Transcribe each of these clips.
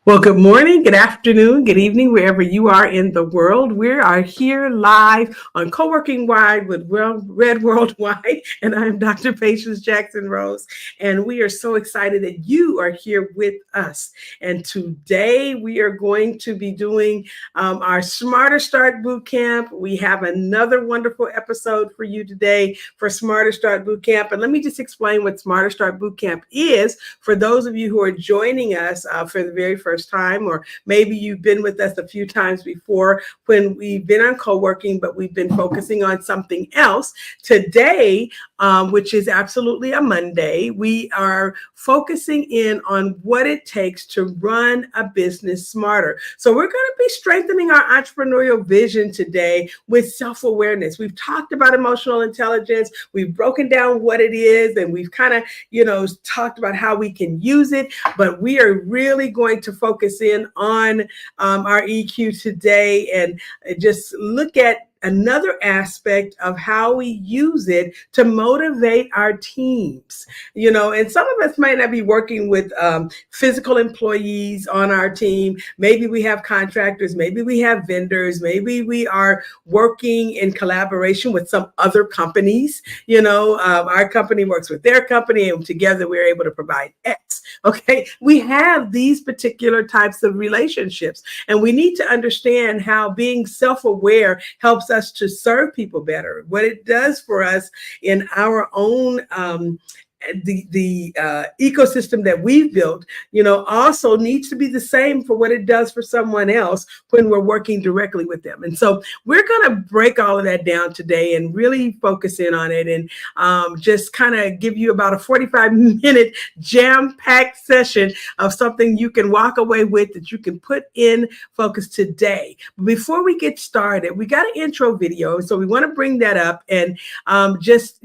Well, good morning, good afternoon, good evening, wherever you are in the world. We are here live on Co-working Wide with Red Worldwide, and I'm Dr. Patience Jackson Rose, and we are so excited that you are here with us. And today we are going to be doing our Smarter Start Bootcamp. We have another wonderful episode for you today for Smarter Start Bootcamp, and let me just explain what Smarter Start Bootcamp is for those of you who are joining us for the very first time, or maybe you've been with us a few times before when we've been on co-working, but we've been focusing on something else. Today, which is absolutely a Monday, we are focusing in on what it takes to run a business smarter. So we're going to be strengthening our entrepreneurial vision today with self-awareness. We've talked about emotional intelligence. We've broken down what it is, and we've kind of, talked about how we can use it, but we are really going to focus in on our EQ today and just look at another aspect of how we use it to motivate our teams. And some of us might not be working with physical employees on our team. Maybe we have contractors, maybe we have vendors, maybe we are working in collaboration with some other companies. Our company works with their company, and together we're able to provide X. Okay, we have these particular types of relationships, and we need to understand how being self-aware helps us to serve people better, what it does for us in our own the ecosystem that we've built, also needs to be the same for what it does for someone else when we're working directly with them. And so we're going to break all of that down today and really focus in on it, and just kind of give you about a 45-minute jam-packed session of something you can walk away with that you can put in focus today. But before we get started, we got an intro video, so we want to bring that up and just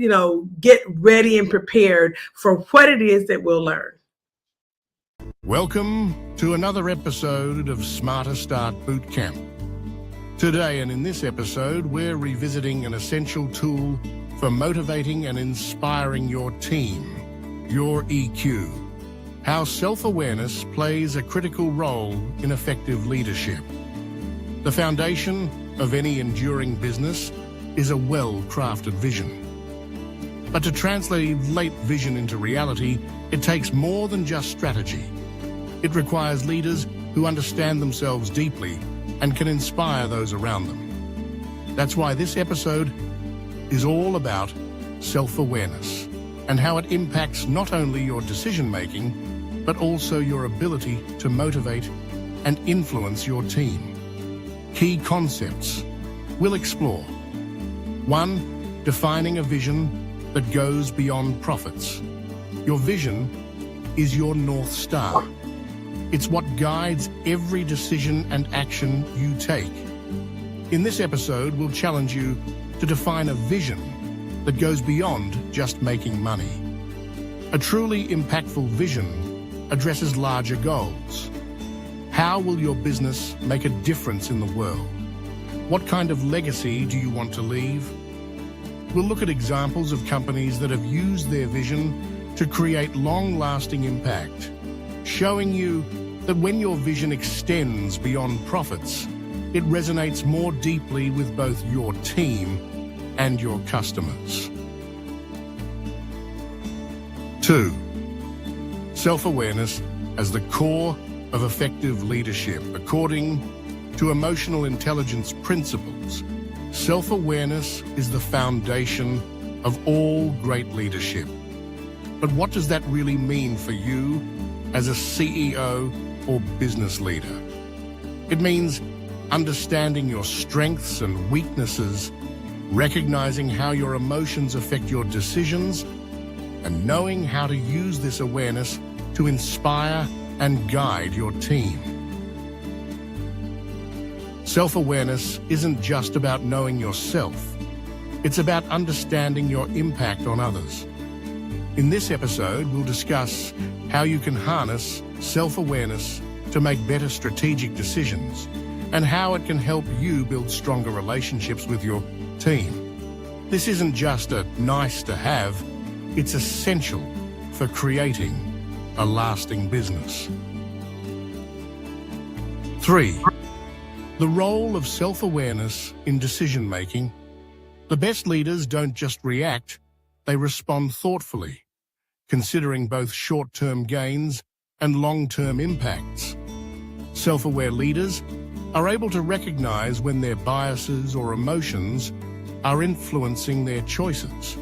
get ready and prepared for what it is that we'll learn. Welcome to another episode of Smarter Start Bootcamp. Today, and in this episode, we're revisiting an essential tool for motivating and inspiring your team, your EQ. How self-awareness plays a critical role in effective leadership. The foundation of any enduring business is a well-crafted vision. But to translate vision into reality, it takes more than just strategy. It requires leaders who understand themselves deeply and can inspire those around them. That's why this episode is all about self-awareness and how it impacts not only your decision-making, but also your ability to motivate and influence your team. Key concepts we'll explore. 1. Defining a vision that goes beyond profits. Your vision is your North Star. It's what guides every decision and action you take. In this episode, we'll challenge you to define a vision that goes beyond just making money. A truly impactful vision addresses larger goals. How will your business make a difference in the world? What kind of legacy do you want to leave? We'll look at examples of companies that have used their vision to create long-lasting impact, showing you that when your vision extends beyond profits, it resonates more deeply with both your team and your customers. 2. Self-awareness as the core of effective leadership. According to emotional intelligence principles, self-awareness is the foundation of all great leadership. But what does that really mean for you as a CEO or business leader? It means understanding your strengths and weaknesses, recognizing how your emotions affect your decisions, and knowing how to use this awareness to inspire and guide your team. Self-awareness isn't just about knowing yourself. It's about understanding your impact on others. In this episode, we'll discuss how you can harness self-awareness to make better strategic decisions and how it can help you build stronger relationships with your team. This isn't just a nice to have, it's essential for creating a lasting business. 3. The role of self-awareness in decision-making. The best leaders don't just react, they respond thoughtfully, considering both short-term gains and long-term impacts. Self-aware leaders are able to recognize when their biases or emotions are influencing their choices.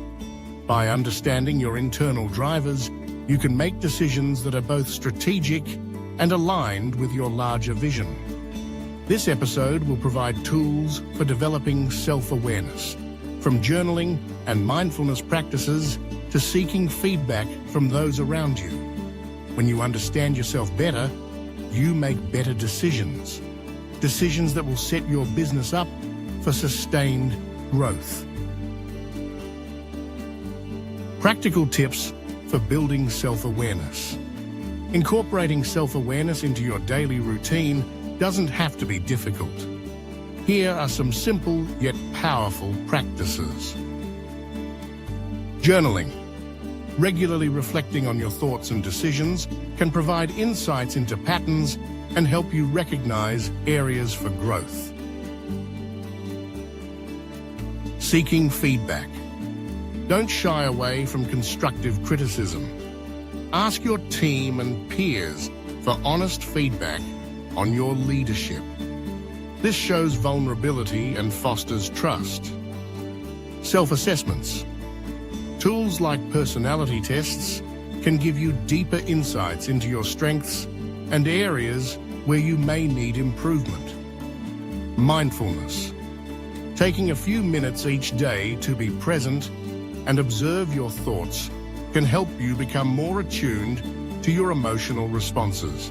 By understanding your internal drivers, you can make decisions that are both strategic and aligned with your larger vision. This episode will provide tools for developing self-awareness, from journaling and mindfulness practices to seeking feedback from those around you. When you understand yourself better, you make better decisions. Decisions that will set your business up for sustained growth. Practical tips for building self-awareness. Incorporating self-awareness into your daily routine doesn't have to be difficult. Here are some simple yet powerful practices. Journaling. Regularly reflecting on your thoughts and decisions can provide insights into patterns and help you recognize areas for growth. Seeking feedback. Don't shy away from constructive criticism. Ask your team and peers for honest feedback on your leadership. This shows vulnerability and fosters trust. Self-assessments. Tools like personality tests can give you deeper insights into your strengths and areas where you may need improvement. Mindfulness. Taking a few minutes each day to be present and observe your thoughts can help you become more attuned to your emotional responses.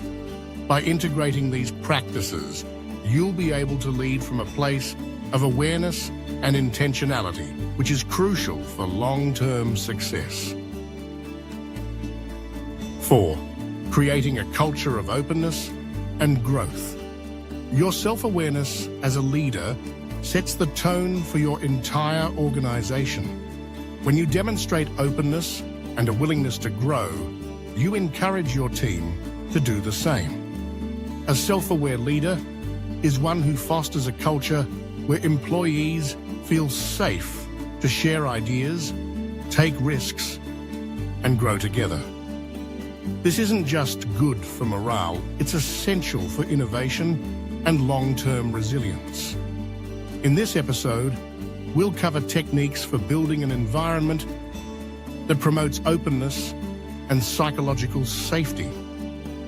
By integrating these practices, you'll be able to lead from a place of awareness and intentionality, which is crucial for long-term success. 4. Creating a culture of openness and growth. Your self-awareness as a leader sets the tone for your entire organization. When you demonstrate openness and a willingness to grow, you encourage your team to do the same. A self-aware leader is one who fosters a culture where employees feel safe to share ideas, take risks, and grow together. This isn't just good for morale, it's essential for innovation and long-term resilience. In this episode, we'll cover techniques for building an environment that promotes openness and psychological safety,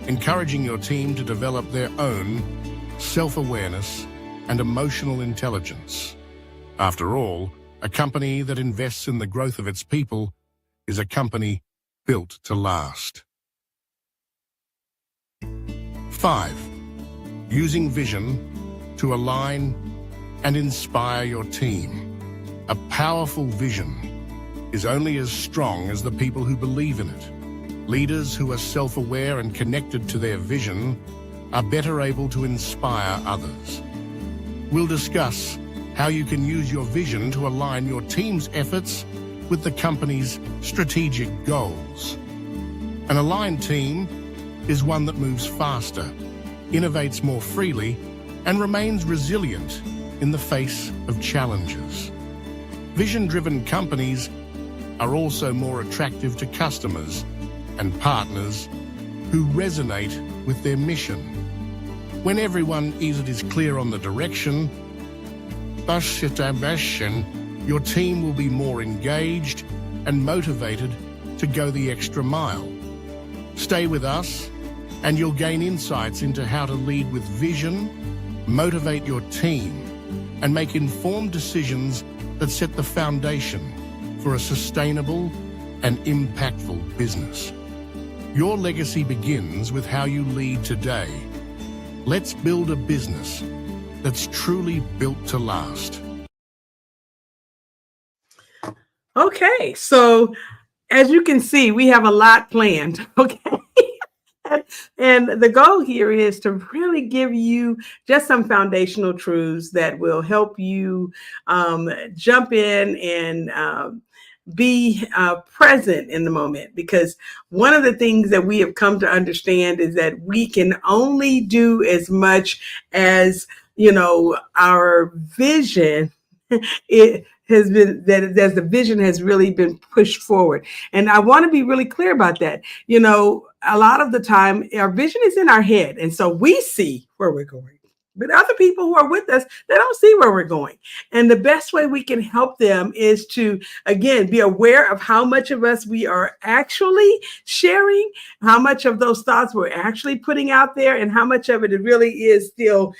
encouraging your team to develop their own self-awareness and emotional intelligence. After all, a company that invests in the growth of its people is a company built to last. 5. Using vision to align and inspire your team. A powerful vision is only as strong as the people who believe in it. Leaders who are self-aware and connected to their vision are better able to inspire others. We'll discuss how you can use your vision to align your team's efforts with the company's strategic goals. An aligned team is one that moves faster, innovates more freely, and remains resilient in the face of challenges. Vision-driven companies are also more attractive to customers and partners who resonate with their mission. When everyone is clear on the direction, your team will be more engaged and motivated to go the extra mile. Stay with us, and you'll gain insights into how to lead with vision, motivate your team, and make informed decisions that set the foundation for a sustainable and impactful business. Your legacy begins with how you lead today. Let's build a business that's truly built to last. Okay, so as you can see, we have a lot planned, okay? And the goal here is to really give you just some foundational truths that will help you jump in and be present in the moment, because one of the things that we have come to understand is that we can only do as much as, our vision it has been, that as the vision has really been pushed forward. And I want to be really clear about that. A lot of the time our vision is in our head, and so we see where we're going, but other people who are with us, they don't see where we're going. And the best way we can help them is to, again, be aware of how much of us we are actually sharing, how much of those thoughts we're actually putting out there, and how much of it really is still,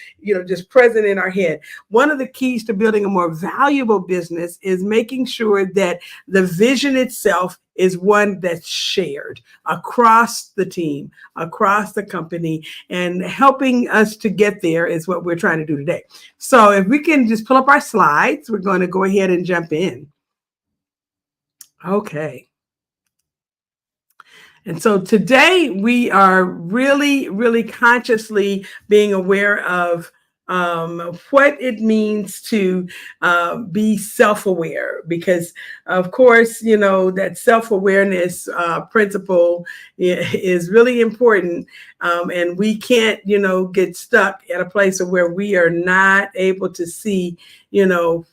just present in our head. One of the keys to building a more valuable business is making sure that the vision itself is one that's shared across the team, across the company, and helping us to get there is what we're trying to do today. So if we can just pull up our slides, we're going to go ahead and jump in. Okay. And so today we are really, really consciously being aware of what it means to be self-aware, because of course, that self-awareness principle is really important. And we can't, get stuck at a place of where we are not able to see,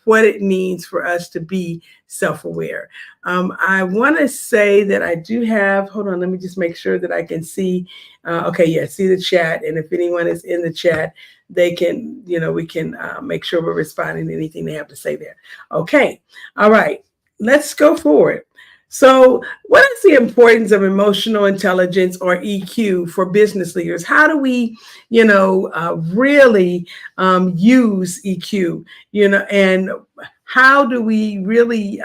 what it means for us to be self-aware. I want to say that I do have, hold on, let me just make sure that I can see. Okay, yeah, see the chat. And if anyone is in the chat, they can, we can make sure we're responding to anything they have to say there. Okay, all right, let's go forward. So what is the importance of emotional intelligence, or EQ, for business leaders? How do we, really use EQ, and how do we really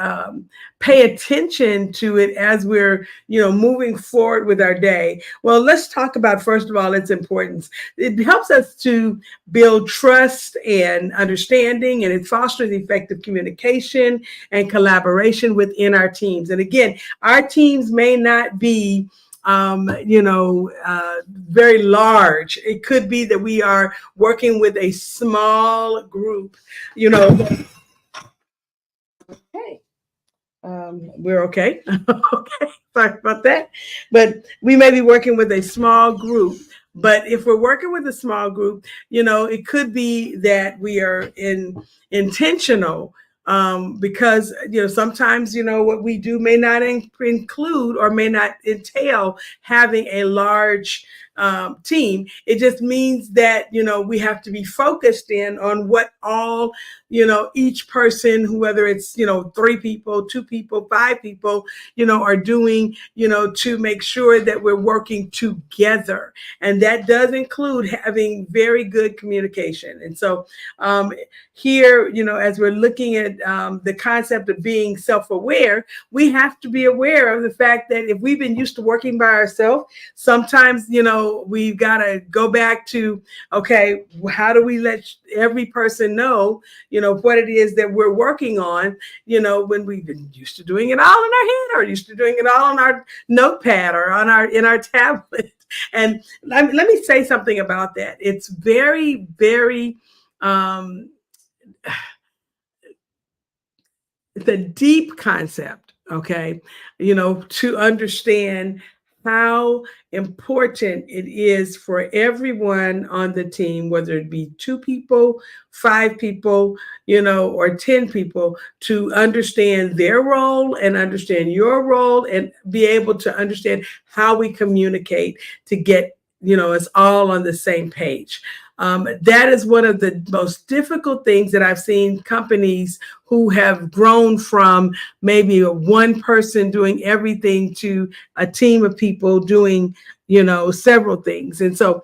pay attention to it as we're, moving forward with our day? Well, let's talk about, first of all, its importance. It helps us to build trust and understanding, and it fosters effective communication and collaboration within our teams. And again, our teams may not be very large. It could be that we are working with a small group, Hey, we're okay. Okay, sorry about that. But we may be working with a small group. But if we're working with a small group, it could be that we are intentional, because sometimes what we do may not include or may not entail having a large team. It just means that we have to be focused in on what all each person, whether it's 3 people, 2 people, 5 people, are doing, to make sure that we're working together. And that does include having very good communication. And so here, as we're looking at the concept of being self-aware, we have to be aware of the fact that if we've been used to working by ourselves, sometimes, we've got to go back to, okay, how do we let every person know, what it is that we're working on, when we've been used to doing it all in our head, or used to doing it all on our notepad, or in our tablet. And let me say something about that. It's very, very, the deep concept, okay, to understand how important it is for everyone on the team, whether it be 2 people, 5 people, or 10 people, to understand their role and understand your role, and be able to understand how we communicate to get, us all on the same page. That is one of the most difficult things that I've seen companies who have grown from maybe one person doing everything to a team of people doing, several things. And so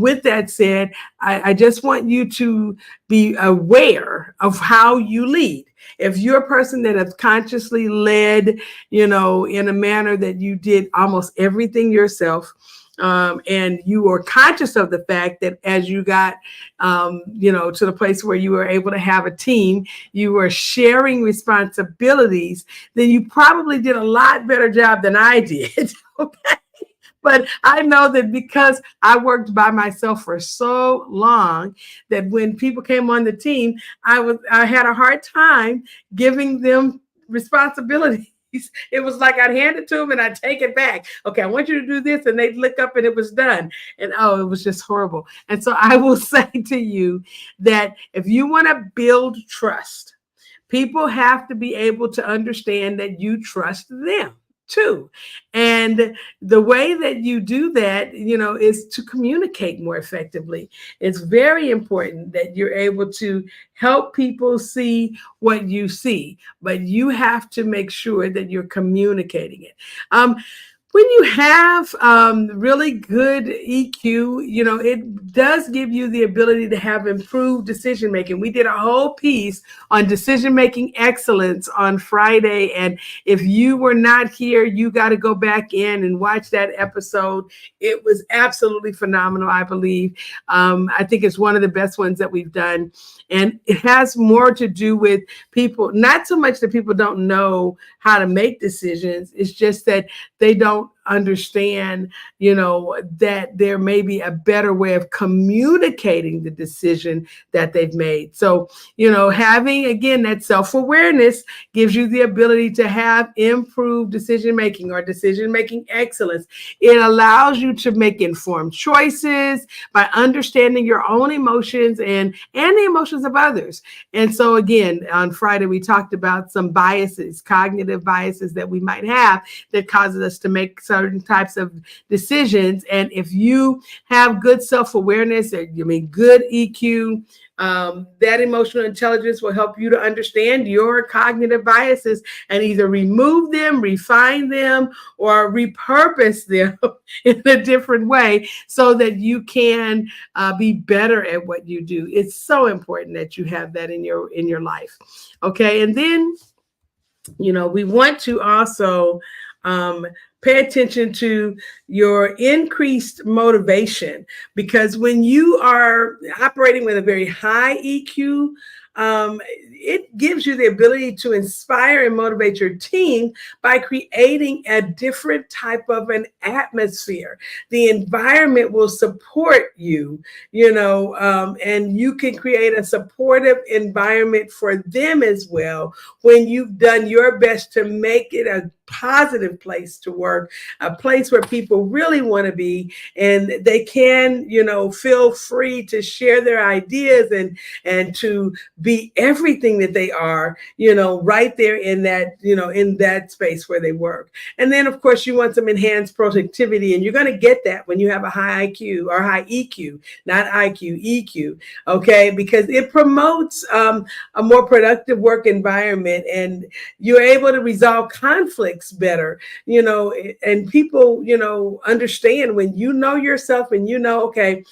with that said, I just want you to be aware of how you lead. If you're a person that has consciously led, in a manner that you did almost everything yourself, and you were conscious of the fact that as you got, to the place where you were able to have a team, you were sharing responsibilities, then you probably did a lot better job than I did. Okay. But I know that because I worked by myself for so long, that when people came on the team, I had a hard time giving them responsibilities. It was like I'd hand it to them and I'd take it back. Okay, I want you to do this. And they'd look up and it was done. And oh, it was just horrible. And so I will say to you that if you want to build trust, people have to be able to understand that you trust them too. And the way that you do that, is to communicate more effectively. It's very important that you're able to help people see what you see, but you have to make sure that you're communicating it. When you have really good EQ, it does give you the ability to have improved decision making. We did a whole piece on decision making excellence on Friday. And if you were not here, you got to go back in and watch that episode. It was absolutely phenomenal, I believe. I think it's one of the best ones that we've done. And it has more to do with people, not so much that people don't know how to make decisions. It's just that they don't understand, that there may be a better way of communicating the decision that they've made. So, having, again, that self-awareness gives you the ability to have improved decision-making or decision-making excellence. It allows you to make informed choices by understanding your own emotions and the emotions of others. And so, again, on Friday, we talked about some biases, cognitive biases that we might have that causes us to make certain types of decisions. And if you have good self-awareness, good EQ, that emotional intelligence will help you to understand your cognitive biases and either remove them, refine them, or repurpose them in a different way so that you can be better at what you do. It's so important that you have that in your life. Okay. And then, we want to also pay attention to your increased motivation, because when you are operating with a very high EQ, it gives you the ability to inspire and motivate your team by creating a different type of an atmosphere. The environment will support you, and you can create a supportive environment for them as well when you've done your best to make it a positive place to work, a place where people really want to be, and they can, feel free to share their ideas and to be everything that they are, right there in that, in that space where they work. And then, of course, you want some enhanced productivity, and you're going to get that when you have a high IQ or high EQ, not IQ, EQ, okay? Because it promotes a more productive work environment, and you're able to resolve conflicts better, and people, understand when you know yourself and okay,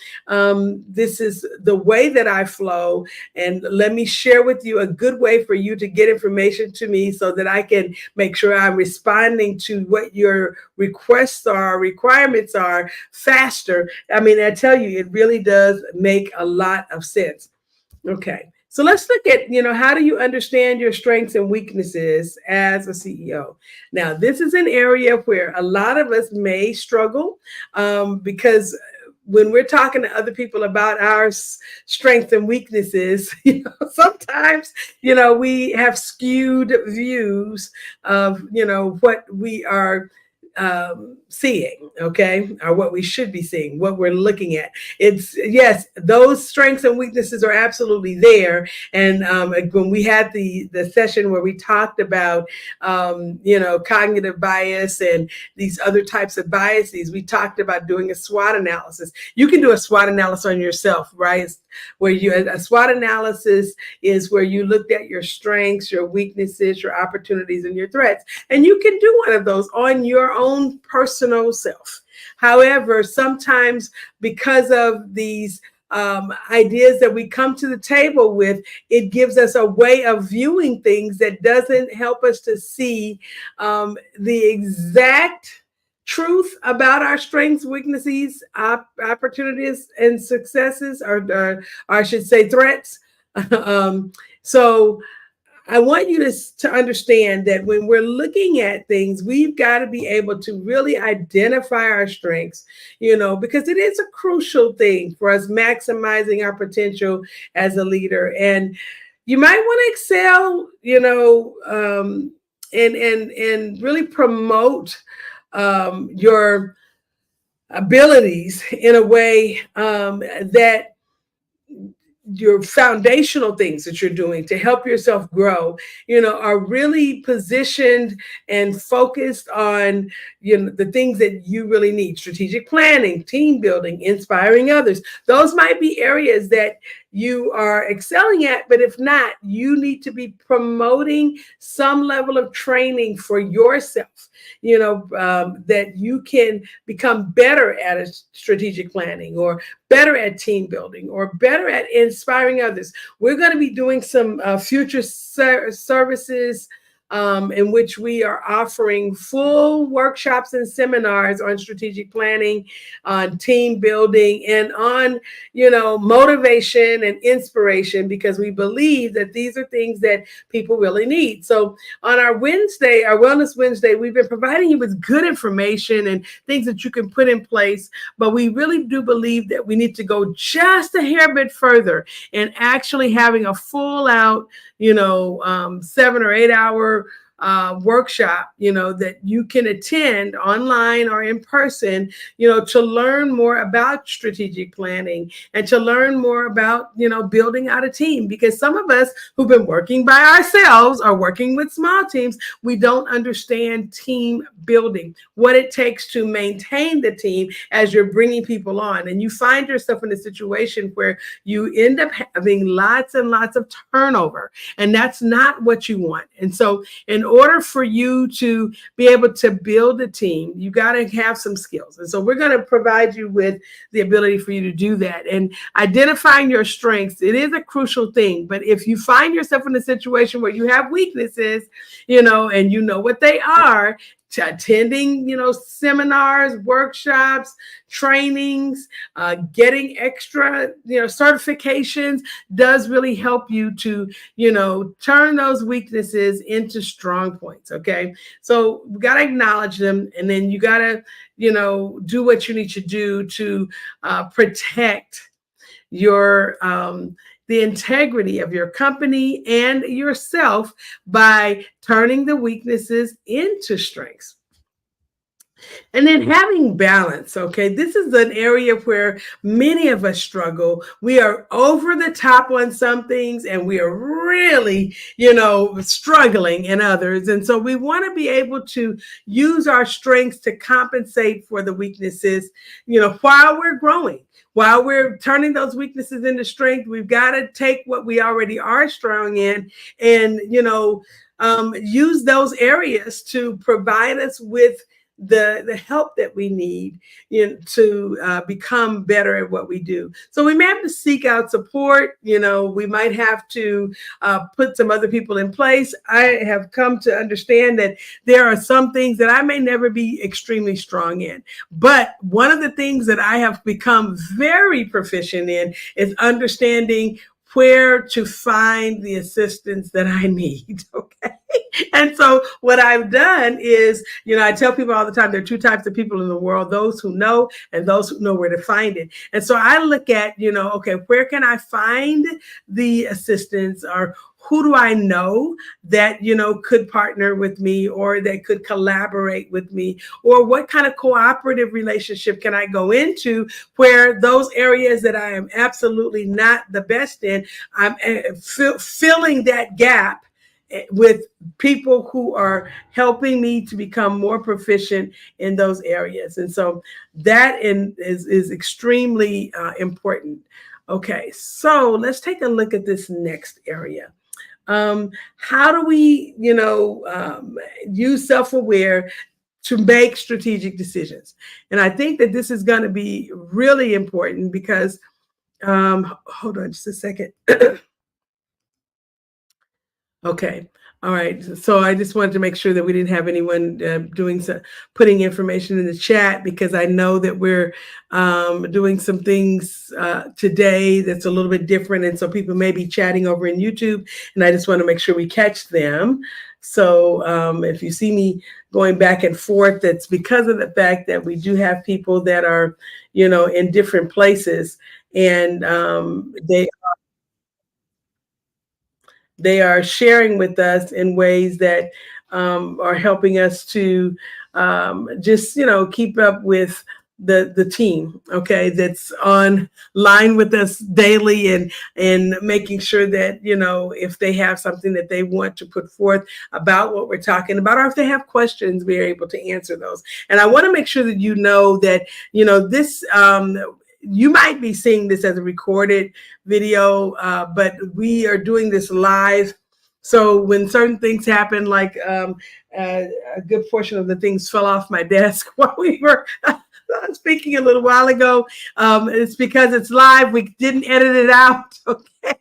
this is the way that I flow, and let me share with you a good way for you to get information to me so that I can make sure I'm responding to what your requests are, requirements are faster. I tell you, it really does make a lot of sense. Okay. So let's look at, how do you understand your strengths and weaknesses as a CEO? Now, this is an area where a lot of us may struggle because when we're talking to other people about our strengths and weaknesses, sometimes, we have skewed views of, what we are seeing, okay, or what we should be seeing, what we're looking at. It's, yes, those strengths and weaknesses are absolutely there. And when we had the session where we talked about, cognitive bias and these other types of biases, we talked about doing a SWOT analysis. You can do a SWOT analysis on yourself, right? Where a SWOT analysis is where you looked at your strengths, your weaknesses, your opportunities, and your threats. And you can do one of those on your own personal self. However, sometimes because of these ideas that we come to the table with, it gives us a way of viewing things that doesn't help us to see the exact truth about our strengths, weaknesses, opportunities, and successes, or I should say threats. So I want you to understand that when we're looking at things, we've got to be able to really identify our strengths, because it is a crucial thing for us maximizing our potential as a leader. And you might want to excel, and really promote your abilities in a way that your foundational things that you're doing to help yourself grow, are really positioned and focused on, the things that you really need: strategic planning, team building, inspiring others. Those might be areas that you are excelling at, but if not, you need to be promoting some level of training for yourself, that you can become better at a strategic planning, or better at team building, or better at inspiring others. We're going to be doing some future services in which we are offering full workshops and seminars on strategic planning, on team building, and on, motivation and inspiration, because we believe that these are things that people really need. So on our Wednesday, our Wellness Wednesday, we've been providing you with good information and things that you can put in place. But we really do believe that we need to go just a hair bit further and actually having a full out, 7 or 8 hour workshop, that you can attend online or in person, to learn more about strategic planning and to learn more about, building out a team. Because some of us who've been working by ourselves or working with small teams, we don't understand team building, what it takes to maintain the team as you're bringing people on. And you find yourself in a situation where you end up having lots and lots of turnover, and that's not what you want. And so in order for you to be able to build a team, you got to have some skills. And so we're going to provide you with the ability for you to do that. And identifying your strengths, it is a crucial thing. But if you find yourself in a situation where you have weaknesses, and you know what they are, attending, seminars, workshops, trainings, getting extra, certifications does really help you to, turn those weaknesses into strong points. Okay. So we got to acknowledge them, and then you got to, do what you need to do to protect your the integrity of your company and yourself by turning the weaknesses into strengths. And then having balance, okay? This is an area where many of us struggle. We are over the top on some things, and we are really, struggling in others. And so we want to be able to use our strengths to compensate for the weaknesses, while we're growing. While we're turning those weaknesses into strength, we've got to take what we already are strong in and, use those areas to provide us with the help that we need to become better at what we do. So we may have to seek out support. We might have to put some other people in place. I have come to understand that there are some things that I may never be extremely strong in. But one of the things that I have become very proficient in is understanding where to find the assistance that I need. Okay. And so what I've done is, I tell people all the time, there are two types of people in the world: those who know and those who know where to find it. And so I look at, okay, where can I find the assistance, or who do I know that, could partner with me, or that could collaborate with me, or what kind of cooperative relationship can I go into where those areas that I am absolutely not the best in, I'm filling that gap with people who are helping me to become more proficient in those areas. And so that is extremely important. Okay, so let's take a look at this next area. How do we, use self-aware to make strategic decisions? And I think that this is going to be really important because, hold on just a second. Okay. All right. So I just wanted to make sure that we didn't have anyone putting information in the chat, because I know that we're doing some things today that's a little bit different. And so people may be chatting over in YouTube, and I just want to make sure we catch them. So if you see me going back and forth, that's because of the fact that we do have people that are, in different places, and they are sharing with us in ways that are helping us to just, keep up with the team, okay, that's online with us daily, and making sure that, if they have something that they want to put forth about what we're talking about, or if they have questions, we are able to answer those. And I want to make sure that that, this, you might be seeing this as a recorded video, but we are doing this live. So when certain things happen, like a good portion of the things fell off my desk while we were speaking a little while ago, it's because it's live. We didn't edit it out, okay?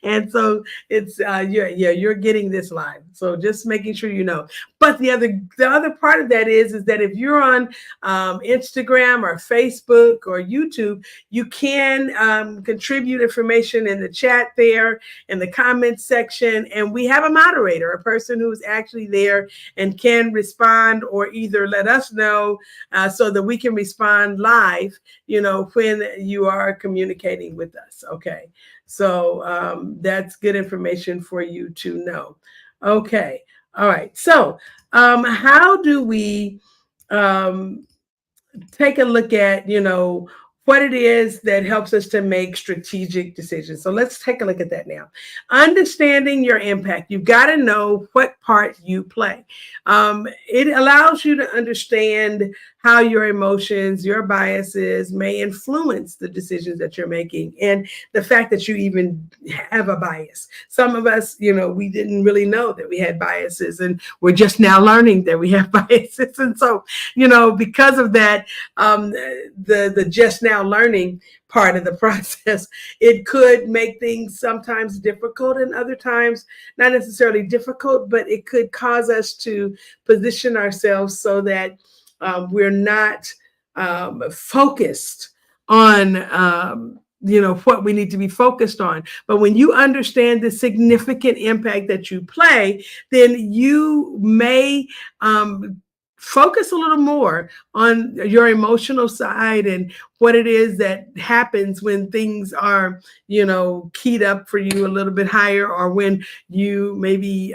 And so it's you're getting this live. So just making sure you know. But the other part of that is that if you're on Instagram or Facebook or YouTube, you can contribute information in the chat there, in the comments section, and we have a moderator, a person who's actually there and can respond, or either let us know so that we can respond live, when you are communicating with us. Okay. So that's good information for you to know. Okay. All right. So how do we take a look at, what it is that helps us to make strategic decisions? So let's take a look at that now. Understanding your impact. You've got to know what part you play. It allows you to understand how your emotions, your biases may influence the decisions that you're making, and the fact that you even have a bias. Some of us, we didn't really know that we had biases, and we're just now learning that we have biases. And so, because of that, the just now learning part of the process, it could make things sometimes difficult, and other times not necessarily difficult, but it could cause us to position ourselves so that we're not focused on what we need to be focused on. But when you understand the significant impact that you play, then you may focus a little more on your emotional side and what it is that happens when things are, keyed up for you a little bit higher, or when you maybe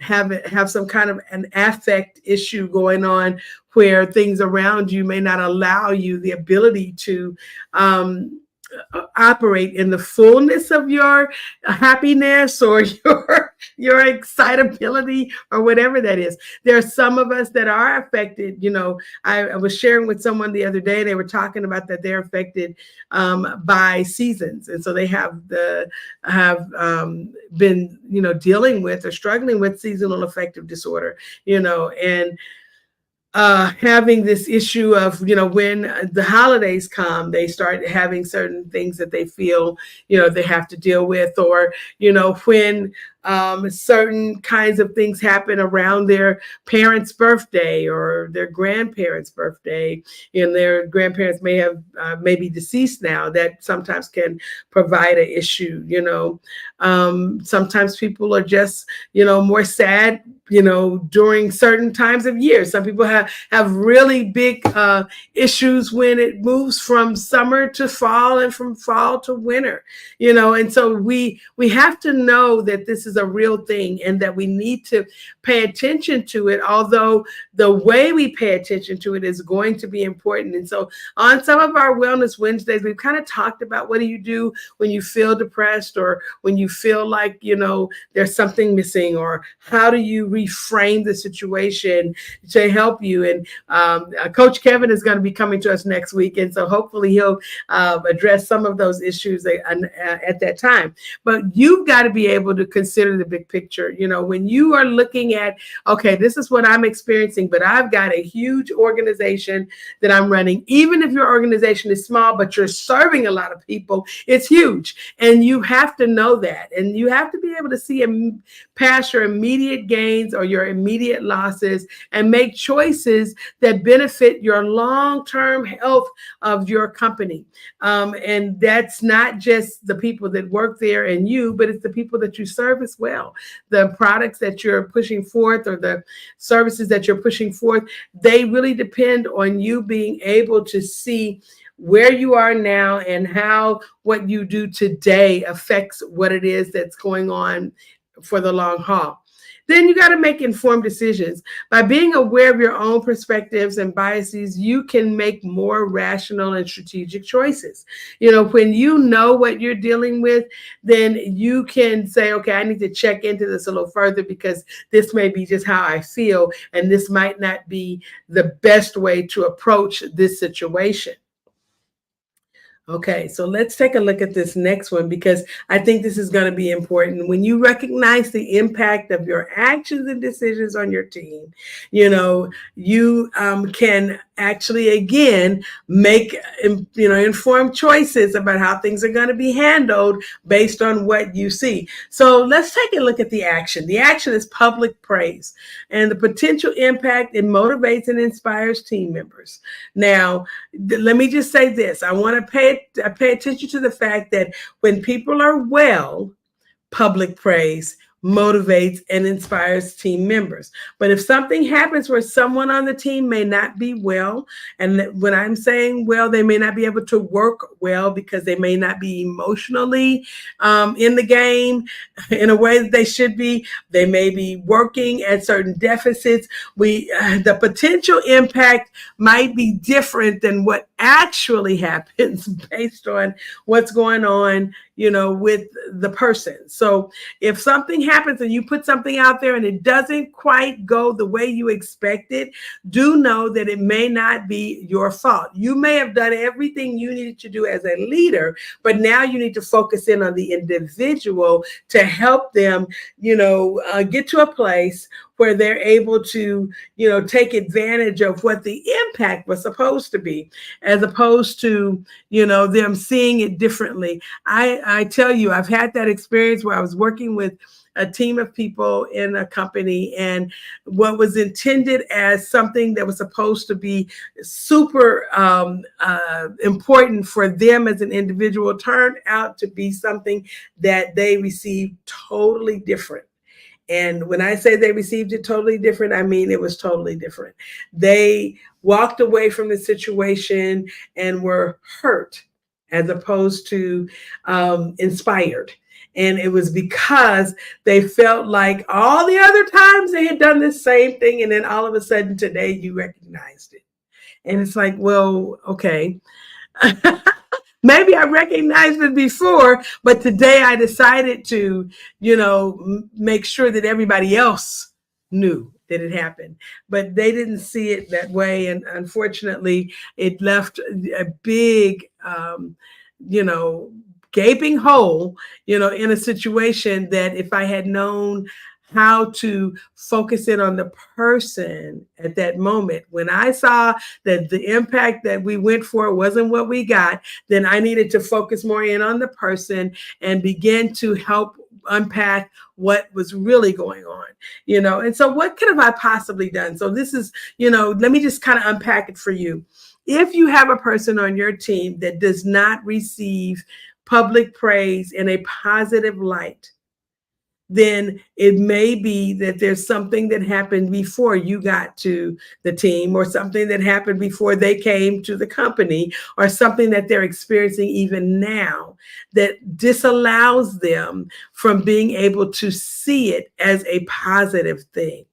have some kind of an affect issue going on, where things around you may not allow you the ability to operate in the fullness of your happiness, or your excitability, or whatever that is. There are some of us that are affected. I was sharing with someone the other day, they were talking about that they're affected by seasons, and so they have been dealing with or struggling with seasonal affective disorder, and having this issue of, when the holidays come, they start having certain things that they feel, they have to deal with, or, when certain kinds of things happen around their parents' birthday or their grandparents' birthday, and their grandparents may be deceased now, that sometimes can provide an issue. Sometimes people are just, more sad, during certain times of year. Some people have really big issues when it moves from summer to fall and from fall to winter, and so we have to know that this is a real thing, and that we need to pay attention to it, although the way we pay attention to it is going to be important. And so on some of our Wellness Wednesdays, we've kind of talked about, what do you do when you feel depressed, or when you feel like, there's something missing, or how do you reframe the situation to help you. And Coach Kevin is going to be coming to us next week, and so hopefully he'll address some of those issues at that time. But you've got to be able to consider the big picture. When you are looking at, okay, this is what I'm experiencing, but I've got a huge organization that I'm running. Even if your organization is small, but you're serving a lot of people, it's huge. And you have to know that. And you have to be able to see past your immediate gains or your immediate losses, and make choices that benefit your long-term health of your company. And that's not just the people that work there and you, but it's the people that you serve as well. The products that you're pushing forth, or the services that you're pushing forth, they really depend on you being able to see where you are now, and how what you do today affects what it is that's going on for the long haul. then you got to make informed decisions. By being aware of your own perspectives and biases, you can make more rational and strategic choices. When you know what you're dealing with, then you can say, okay, I need to check into this a little further because this may be just how I feel, and this might not be the best way to approach this situation. Okay, so let's take a look at this next one because I think this is going to be important. When you recognize the impact of your actions and decisions on your team, you can actually, again, make informed choices about how things are going to be handled based on what you see. So let's take a look at the action. The action is public praise, and the potential impact, it motivates and inspires team members. Now, let me just say this. I want to pay attention to the fact that when people are well, public praise motivates and inspires team members. But if something happens where someone on the team may not be well, and when I'm saying well, they may not be able to work well because they may not be emotionally in the game in a way that they should be. They may be working at certain deficits. The potential impact might be different than what actually happens based on what's going on, with the person. So if something happens and you put something out there and it doesn't quite go the way you expected, do know that it may not be your fault. You may have done everything you needed to do as a leader, but now you need to focus in on the individual to help them, get to a place where they're able to, take advantage of what the impact was supposed to be, as opposed to, them seeing it differently. I tell you, I've had that experience where I was working with a team of people in a company, and what was intended as something that was supposed to be super important for them as an individual turned out to be something that they received totally different. And when I say they received it totally different, I mean it was totally different. They walked away from the situation and were hurt as opposed to inspired. And it was because they felt like all the other times they had done the same thing. And then all of a sudden today you recognized it. And it's like, well, okay. Maybe I recognized it before, but today I decided to, make sure that everybody else knew that it happened. But they didn't see it that way. And unfortunately, it left a big, gaping hole, in a situation that if I had known how to focus in on the person at that moment. When I saw that the impact that we went for wasn't what we got, then I needed to focus more in on the person and begin to help unpack what was really going on, and so what could have I possibly done? So this is, let me just kind of unpack it for you. If you have a person on your team that does not receive public praise in a positive light, then it may be that there's something that happened before you got to the team, or something that happened before they came to the company, or something that they're experiencing even now that disallows them from being able to see it as a positive thing.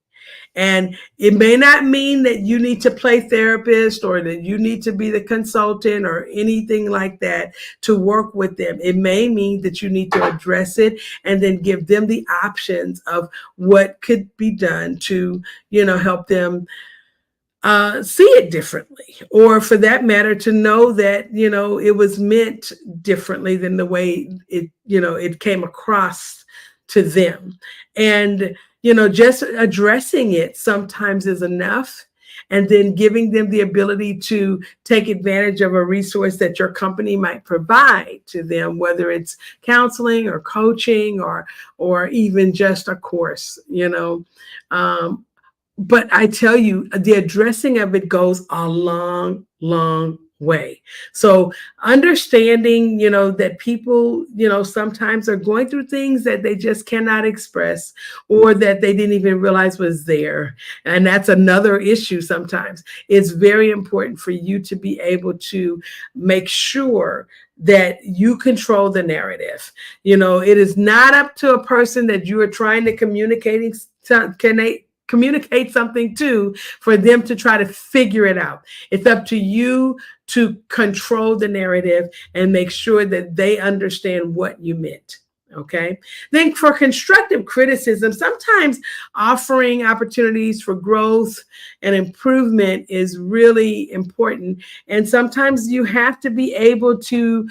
And it may not mean that you need to play therapist or that you need to be the consultant or anything like that to work with them. It may mean that you need to address it and then give them the options of what could be done to, help them see it differently, or for that matter, to know that, it was meant differently than the way it came across to them. And just addressing it sometimes is enough, and then giving them the ability to take advantage of a resource that your company might provide to them, whether it's counseling or coaching or even just a course, but I tell you, the addressing of it goes a long, long way. So understanding, that people, sometimes are going through things that they just cannot express, or that they didn't even realize was there. And that's another issue sometimes. It's very important for you to be able to make sure that you control the narrative. It is not up to a person that you are trying to communicate something to for them to try to figure it out. It's up to you to control the narrative and make sure that they understand what you meant. Okay. Then for constructive criticism, sometimes offering opportunities for growth and improvement is really important. And sometimes you have to be able to,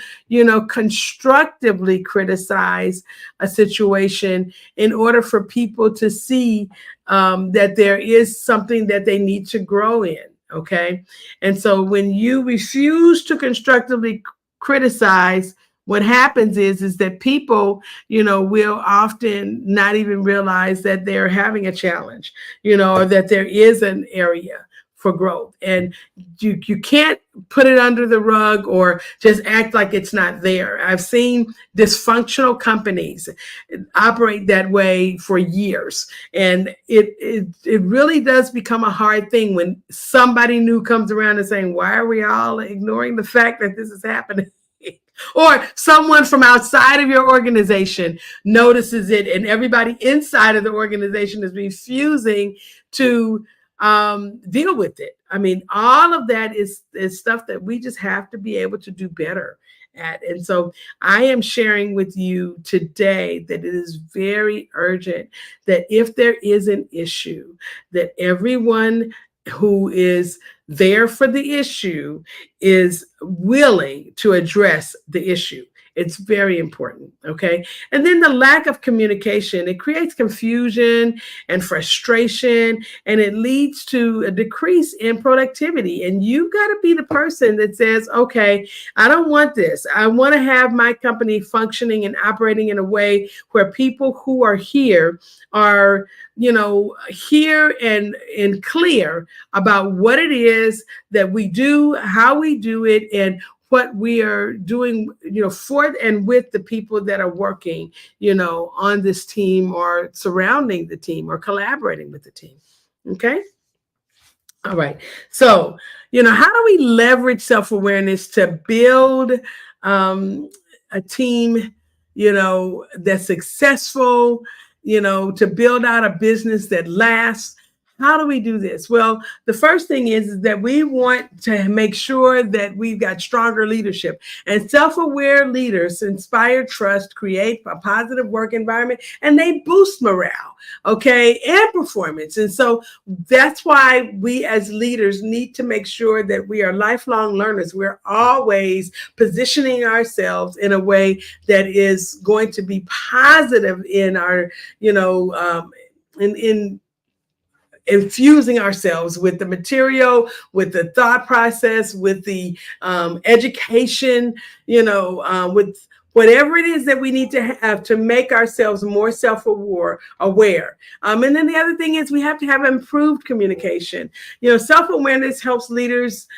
constructively criticize a situation in order for people to see that there is something that they need to grow in. Okay. And so when you refuse to constructively criticize, what happens is that people, will often not even realize that they're having a challenge, or that there is an area for growth. And you can't put it under the rug or just act like it's not there. I've seen dysfunctional companies operate that way for years. And it really does become a hard thing when somebody new comes around and saying, why are we all ignoring the fact that this is happening? Or someone from outside of your organization notices it and everybody inside of the organization is refusing to deal with it. I mean, all of that is stuff that we just have to be able to do better at. And so I am sharing with you today that it is very urgent that if there is an issue, that everyone who is there for the issue is willing to address the issue. It's very important. Okay. And then the lack of communication, it creates confusion and frustration, and it leads to a decrease in productivity. And you got to be the person that says, okay, I don't want this. I want to have my company functioning and operating in a way where people who are here are, here and clear about what it is that we do, how we do it, and what we are doing, for and with the people that are working, on this team or surrounding the team or collaborating with the team. Okay. All right. So, how do we leverage self-awareness to build a team, that's successful, to build out a business that lasts? How do we do this? Well, the first thing is that we want to make sure that we've got stronger leadership, and self-aware leaders inspire trust, create a positive work environment, and they boost morale, okay, and performance. And so that's why we as leaders need to make sure that we are lifelong learners. We're always positioning ourselves in a way that is going to be positive in our, in infusing ourselves with the material, with the thought process, with the education, with whatever it is that we need to have to make ourselves more self-aware. And then the other thing is we have to have improved communication. Self-awareness helps leaders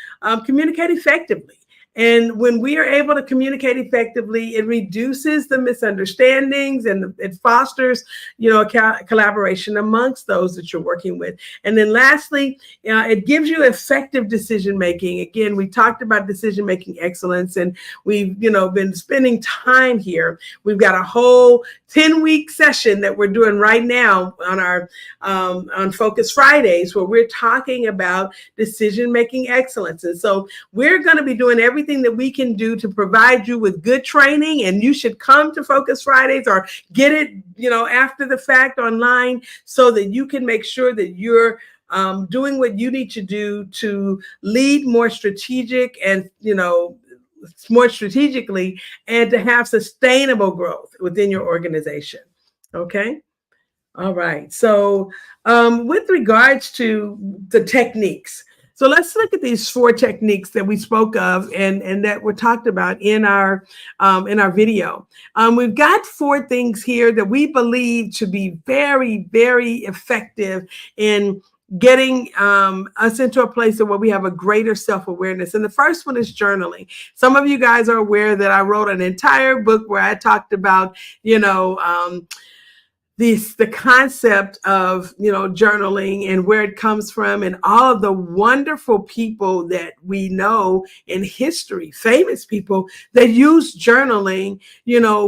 communicate effectively. And when we are able to communicate effectively, it reduces the misunderstandings and it fosters, collaboration amongst those that you're working with. And then lastly, it gives you effective decision making. Again, we talked about decision making excellence, and we've, been spending time here. We've got a whole 10-week session that we're doing right now on our on Focus Fridays, where we're talking about decision making excellence. And so we're going to be doing everything that we can do to provide you with good training, and you should come to Focus Fridays or get it, after the fact online, so that you can make sure that you're doing what you need to do to lead more strategic and, more strategically, and to have sustainable growth within your organization. Okay. All right. So with regards to the techniques, so let's look at these 4 techniques that we spoke of and that were talked about in our video. We've got 4 things here that we believe to be very, very effective in getting us into a place where we have a greater self-awareness. And the first one is journaling. Some of you guys are aware that I wrote an entire book where I talked about, the concept of, journaling and where it comes from, and all of the wonderful people that we know in history, famous people that use journaling,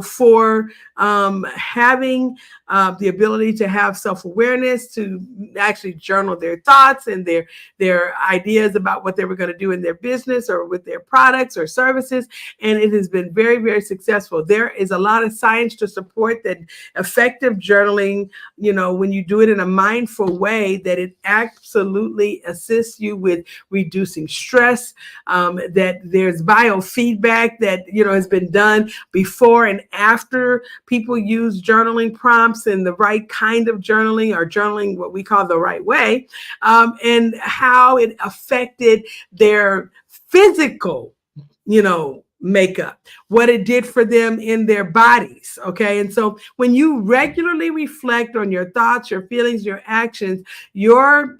for having the ability to have self-awareness, to actually journal their thoughts and their ideas about what they were going to do in their business or with their products or services. And it has been very, very successful. There is a lot of science to support that effective journaling, when you do it in a mindful way, that it absolutely assists you with reducing stress, that there's biofeedback that, has been done before and after people use journaling prompts, and the right kind of journaling, or journaling what we call the right way, and how it affected their physical, makeup, what it did for them in their bodies. Okay. And so when you regularly reflect on your thoughts, your feelings, your actions, your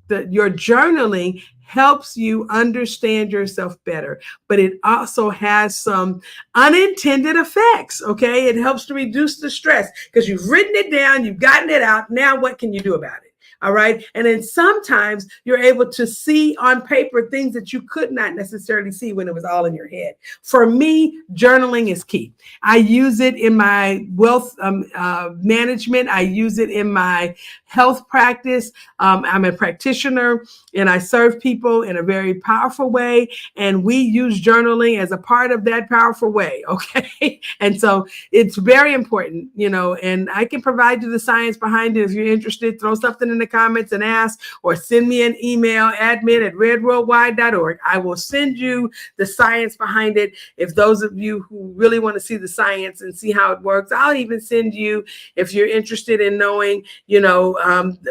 journaling helps you understand yourself better, but it also has some unintended effects. Okay. It helps to reduce the stress because you've written it down, you've gotten it out. Now, what can you do about it? All right. And then sometimes you're able to see on paper things that you could not necessarily see when it was all in your head. For me, journaling is key. I use it in my wealth management. I use it in my health practice. I'm a practitioner and I serve people in a very powerful way. And we use journaling as a part of that powerful way. Okay. And so it's very important, and I can provide you the science behind it. If you're interested, throw something in the comments and ask, or send me an email, admin@redworldwide.org. I will send you the science behind it. If those of you who really want to see the science and see how it works, I'll even send you, if you're interested in knowing,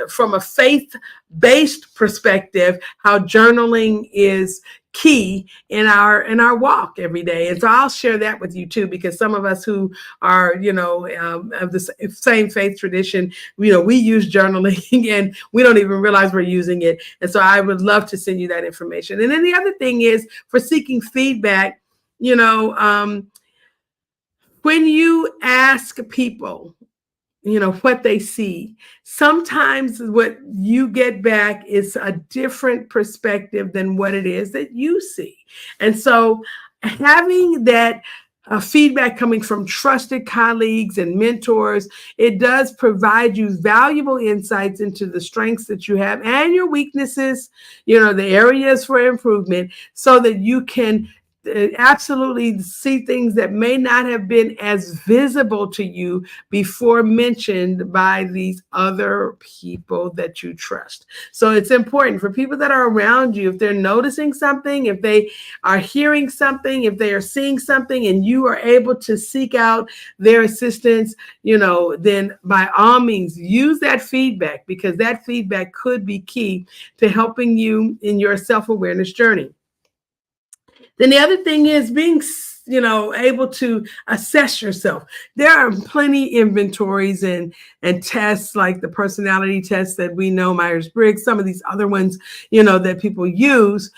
from a faith-based perspective, how journaling is key in our walk every day. And so I'll share that with you too, because some of us who are, of the same faith tradition, we use journaling and we don't even realize we're using it. And so I would love to send you that information. And then the other thing is, for seeking feedback, when you ask people, what they see, sometimes what you get back is a different perspective than what it is that you see. And so having that feedback coming from trusted colleagues and mentors, it does provide you valuable insights into the strengths that you have and your weaknesses, the areas for improvement, so that you can absolutely see things that may not have been as visible to you before mentioned by these other people that you trust. So it's important for people that are around you, if they're noticing something, if they are hearing something, if they are seeing something, and you are able to seek out their assistance, then by all means use that feedback, because that feedback could be key to helping you in your self-awareness journey. Then the other thing is being, able to assess yourself. There are plenty inventories and tests, like the personality tests that we know, Myers-Briggs, some of these other ones, that people use.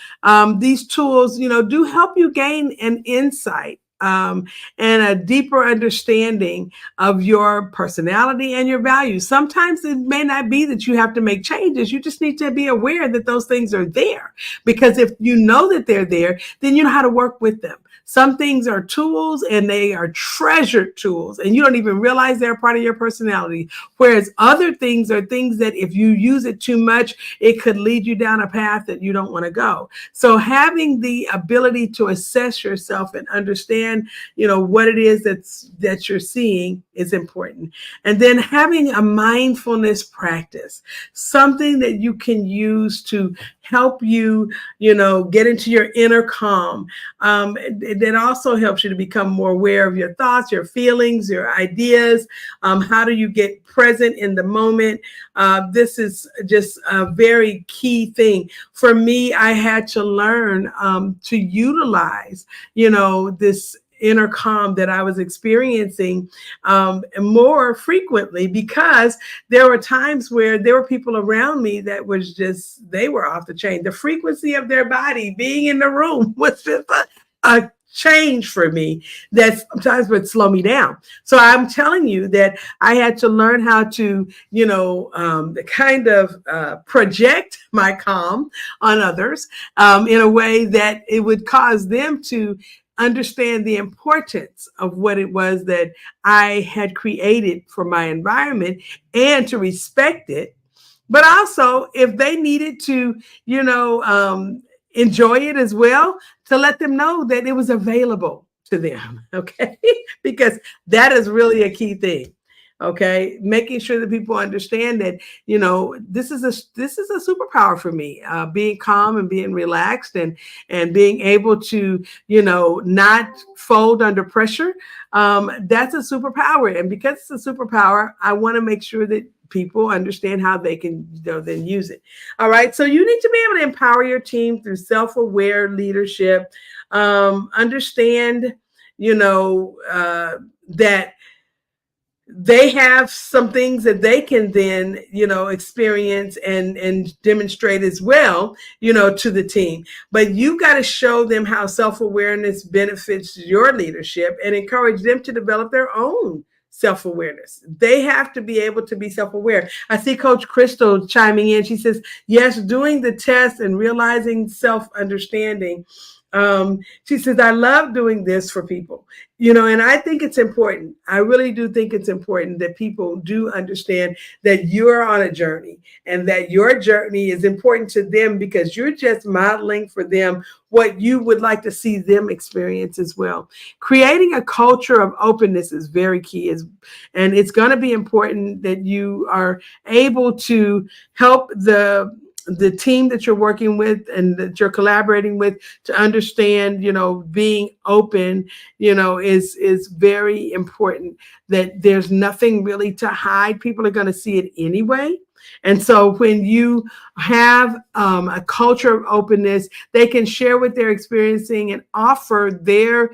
These tools, do help you gain an insight and a deeper understanding of your personality and your values. Sometimes it may not be that you have to make changes. You just need to be aware that those things are there, because if you know that they're there, then you know how to work with them. Some things are tools, and they are treasured tools, and you don't even realize they're part of your personality. Whereas other things are things that if you use it too much, it could lead you down a path that you don't want to go. So having the ability to assess yourself and understand, what it is that you're seeing is important. And then having a mindfulness practice, something that you can use to help you, get into your inner calm. That also helps you to become more aware of your thoughts, your feelings, your ideas. How do you get present in the moment? This is just a very key thing. For me, I had to learn to utilize, this inner calm that I was experiencing more frequently, because there were times where there were people around me that was just, they were off the chain. The frequency of their body being in the room was just a change for me that sometimes would slow me down. So I'm telling you that I had to learn how to, kind of project my calm on others in a way that it would cause them to understand the importance of what it was that I had created for my environment and to respect it. But also, if they needed to, you know, enjoy it as well, to let them know that it was available to them. Okay. Because that is really a key thing. Okay, making sure that people understand that, this is a superpower for me. Being calm and being relaxed, and being able to, not fold under pressure. That's a superpower, and because it's a superpower, I want to make sure that people understand how they can, then use it. All right. So you need to be able to empower your team through self-aware leadership. Understand, that they have some things that they can then, experience and demonstrate as well, to the team. But you got to show them how self-awareness benefits your leadership and encourage them to develop their own self-awareness. They have to be able to be self-aware. I see Coach Crystal chiming in. She says, yes, doing the test and realizing self-understanding. She says, I love doing this for people, and I think it's important. I really do think it's important that people do understand that you're on a journey and that your journey is important to them because you're just modeling for them what you would like to see them experience as well. Creating a culture of openness is very key, and it's going to be important that you are able to help the team that you're working with and that you're collaborating with to understand, being open, is very important, that there's nothing really to hide. People are going to see it anyway. And so when you have a culture of openness, they can share what they're experiencing and offer their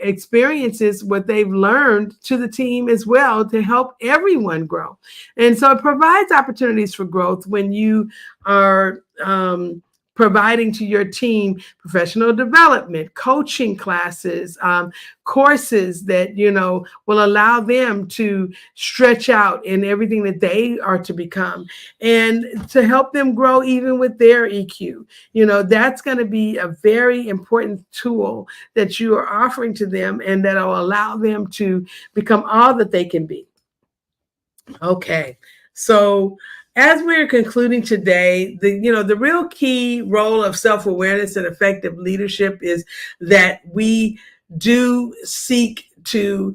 experiences, what they've learned, to the team as well, to help everyone grow. And so it provides opportunities for growth when you are providing to your team professional development, coaching classes, courses that, will allow them to stretch out in everything that they are to become, and to help them grow even with their EQ. That's going to be a very important tool that you are offering to them, and that will allow them to become all that they can be. Okay. So as we're concluding today, the real key role of self-awareness and effective leadership is that we do seek to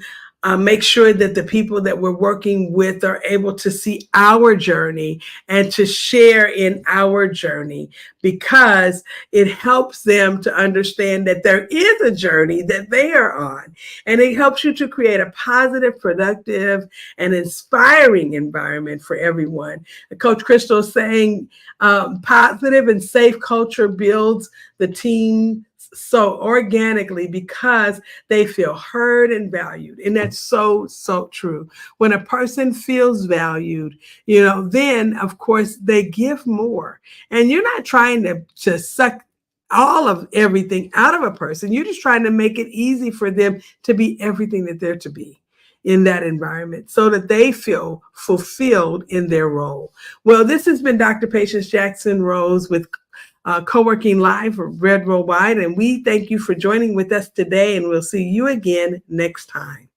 make sure that the people that we're working with are able to see our journey and to share in our journey, because it helps them to understand that there is a journey that they are on. And it helps you to create a positive, productive, and inspiring environment for everyone. Coach Crystal is saying positive and safe culture builds the team so organically because they feel heard and valued. And that's so, so true. When a person feels valued, then of course they give more. And you're not trying to suck all of everything out of a person. You're just trying to make it easy for them to be everything that they're to be in that environment, so that they feel fulfilled in their role. Well, this has been Dr. Patience Jackson Rose with Co-working Live for Red Worldwide, and we thank you for joining with us today, and we'll see you again next time.